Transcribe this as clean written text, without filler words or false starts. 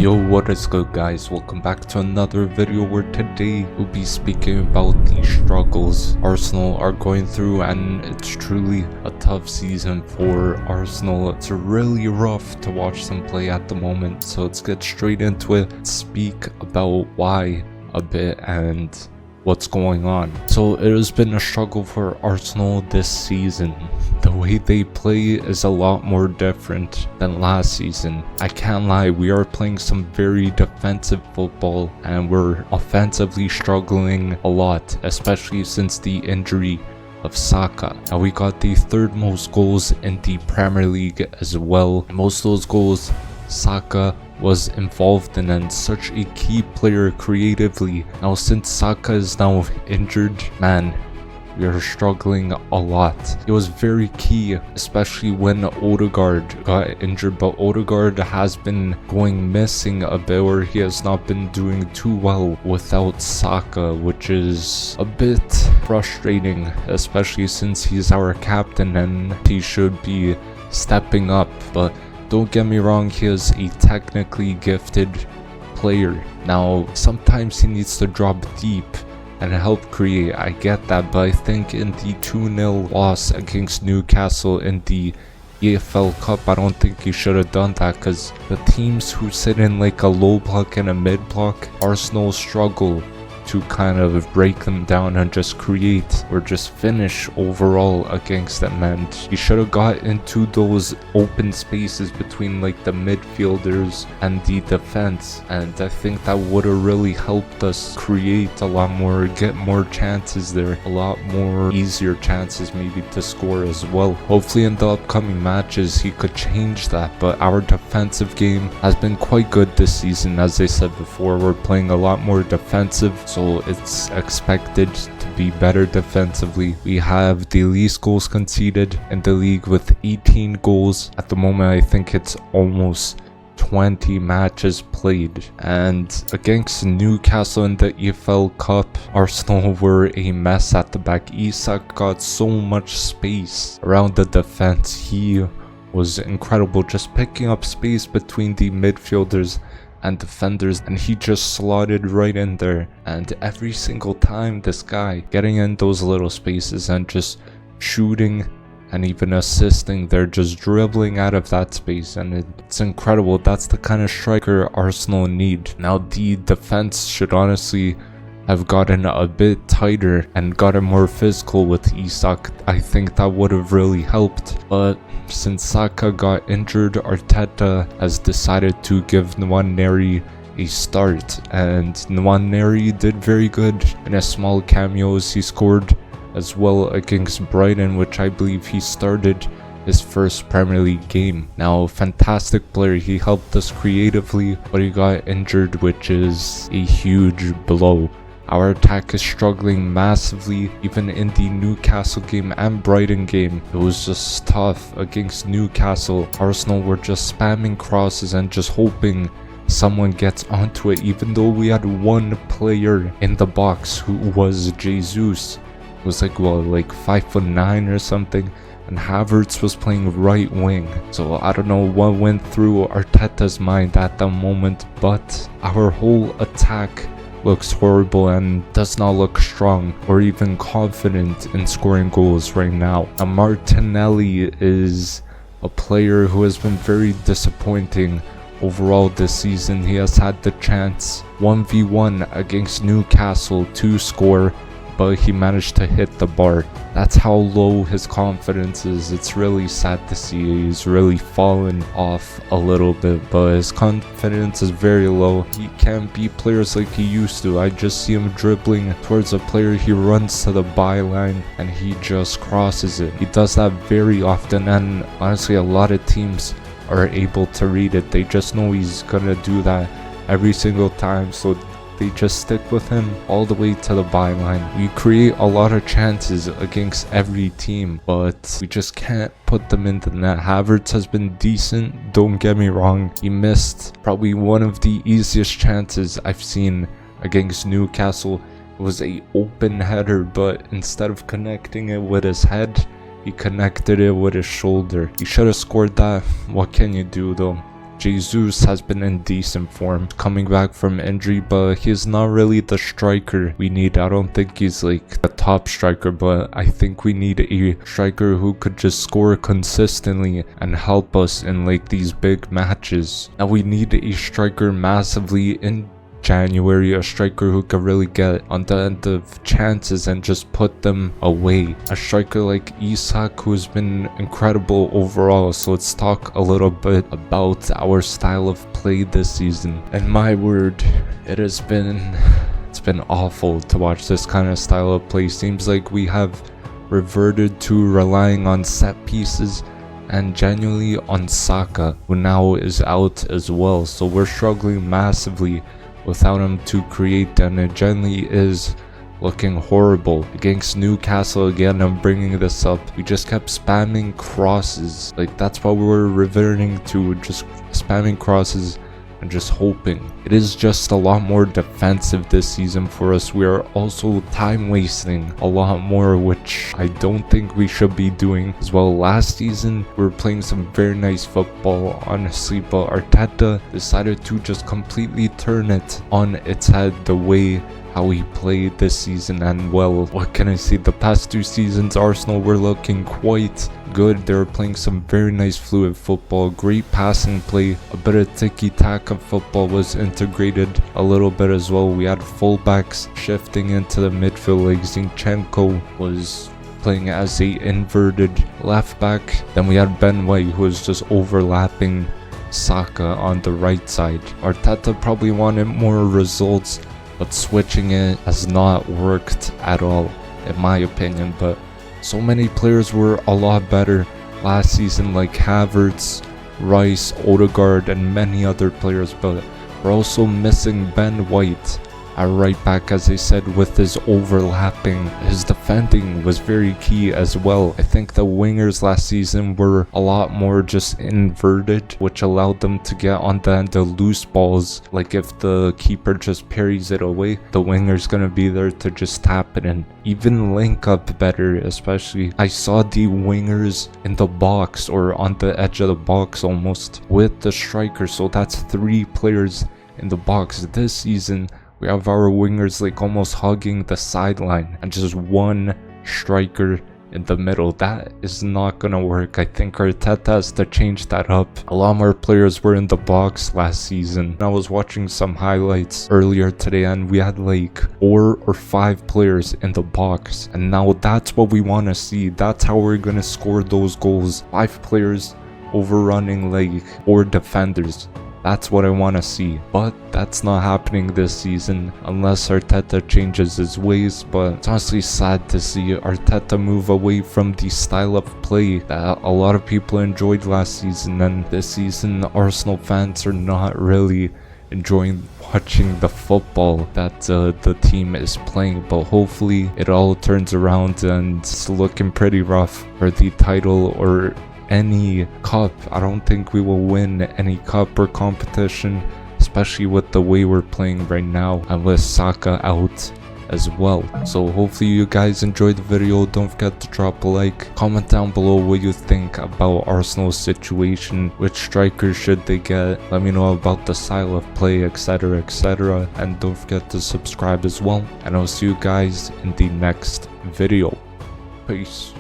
Yo, what is good guys? Welcome back to another video where today we'll be speaking about the struggles Arsenal are going through, and it's truly a tough season for Arsenal. It's really rough to watch them play at the moment, so let's get straight into it, speak about why a bit and what's going on. So it has been a struggle for Arsenal this season. The way they play is a lot more different than last season. I can't lie, we are playing some very defensive football and we're offensively struggling a lot, especially since the injury of Saka. Now we got the third most goals in the Premier League as well. Most of those goals Saka was involved in, and such a key player creatively. Now since Saka is now injured, man, we are struggling a lot. It was very key, especially when Odegaard got injured, but Odegaard has been going missing a bit, or he has not been doing too well without Saka, which is a bit frustrating, especially since he's our captain and he should be stepping up. But don't get me wrong, he is a technically gifted player. Now sometimes he needs to drop deep and help create, I get that, but I think in the 2-0 loss against Newcastle in the EFL Cup, I don't think he should have done that, because the teams who sit in like a low block and a mid block, Arsenal struggle to kind of break them down and just create or just finish overall against them. And he should have got into those open spaces between like the midfielders and the defense, and I think that would have really helped us create a lot more, get more chances there, a lot more easier chances maybe to score as well. Hopefully in the upcoming matches he could change that, but our defensive game has been quite good this season. As I said before, we're playing a lot more defensive, so it's expected to be better defensively. We have the least goals conceded in the league with 18 goals. At the moment I think it's almost 20 matches played. And against Newcastle in the EFL Cup, Arsenal were a mess at the back. Isak got so much space around the defense. He was incredible, just picking up space between the midfielders and defenders, and he just slotted right in there. And every single time, this guy getting in those little spaces and just shooting and even assisting, they're just dribbling out of that space, and it's incredible. That's the kind of striker Arsenal need. Now the defense should honestly have gotten a bit tighter and gotten more physical with Isak. I think that would have really helped, but since Saka got injured, Arteta has decided to give Nwaneri a start, and Nwaneri did very good in a small cameos. He scored as well against Brighton, which I believe he started his first Premier League game. Now, fantastic player, he helped us creatively, but he got injured, which is a huge blow. Our attack is struggling massively. Even in the Newcastle game and Brighton game, it was just tough. Against Newcastle, Arsenal were just spamming crosses and just hoping someone gets onto it, even though we had one player in the box who was Jesus. It was like, well, like 5'9" or something, and Havertz was playing right wing. So I don't know what went through Arteta's mind at the moment, but our whole attack looks horrible and does not look strong or even confident in scoring goals right now. Now Martinelli is a player who has been very disappointing overall this season. He has had the chance 1v1 against Newcastle to score, but he managed to hit the bar. That's how low his confidence is. It's really sad to see. He's really fallen off a little bit, but his confidence is very low. He can't beat players like he used to. I just see him dribbling towards a player, he runs to the byline and he just crosses it. He does that very often, and honestly a lot of teams are able to read it. They just know he's gonna do that every single time, so they just stick with him all the way to the byline. We create a lot of chances against every team, but we just can't put them into the net. Havertz has been decent, don't get me wrong. He missed probably one of the easiest chances I've seen against Newcastle. It was a open header, but instead of connecting it with his head, he connected it with his shoulder. He should have scored that. What can you do though? Jesus has been in decent form, coming back from injury, but he's not really the striker we need. I don't think he's like the top striker, but I think we need a striker who could just score consistently and help us in like these big matches. Now we need a striker massively in January, a striker who could really get on the end of chances and just put them away. A striker like Isak, who's been incredible overall. So let's talk a little bit about our style of play this season. And my word, it's been awful to watch this kind of style of play. Seems like we have reverted to relying on set pieces and genuinely on Saka, who now is out as well. So we're struggling massively without him to create, and it generally is looking horrible. Against Newcastle again, I'm bringing this up, we just kept spamming crosses. Like, that's what we were reverting to, just spamming crosses and just hoping. It is just a lot more defensive this season for us. We are also time wasting a lot more, which I don't think we should be doing as well. Last season we were playing some very nice football, honestly, but Arteta decided to just completely turn it on its head the way how we played this season. And well, what can I say, the past 2 seasons Arsenal were looking quite good. They were playing some very nice fluid football, great passing play, a bit of tiki-taka football was integrated a little bit as well. We had fullbacks shifting into the midfield, like Zinchenko was playing as a inverted left back. Then we had Ben White, who was just overlapping Saka on the right side. Arteta probably wanted more results, but switching it has not worked at all, in my opinion. But so many players were a lot better last season, like Havertz, Rice, Odegaard, and many other players. But we're also missing Ben White at right back, as I said, with his overlapping. His defending was very key as well. I think the wingers last season were a lot more just inverted, which allowed them to get on the end of loose balls. Like if the keeper just parries it away, the winger's gonna be there to just tap it and even link up better. Especially I saw the wingers in the box or on the edge of the box almost with the striker, so that's 3 players in the box. This season we have our wingers like almost hugging the sideline and just 1 striker in the middle. That is not gonna work. I think Arteta has to change that up. A lot more players were in the box last season. I was watching some highlights earlier today and we had like 4 or 5 players in the box, and now that's what we want to see. That's how we're gonna score those goals. 5 players overrunning like 4 defenders. That's what I want to see, but that's not happening this season unless Arteta changes his ways. But it's honestly sad to see Arteta move away from the style of play that a lot of people enjoyed last season, and this season Arsenal fans are not really enjoying watching the football that the team is playing. But hopefully it all turns around and it's looking pretty rough for the title or any cup. I don't think we will win any cup or competition, especially with the way we're playing right now and with Saka out as well. So hopefully you guys enjoyed the video. Don't forget to drop a like, comment down below what you think about Arsenal's situation, which strikers should they get, let me know about the style of play, etc, etc, and don't forget to subscribe as well, and I'll see you guys in the next video. Peace.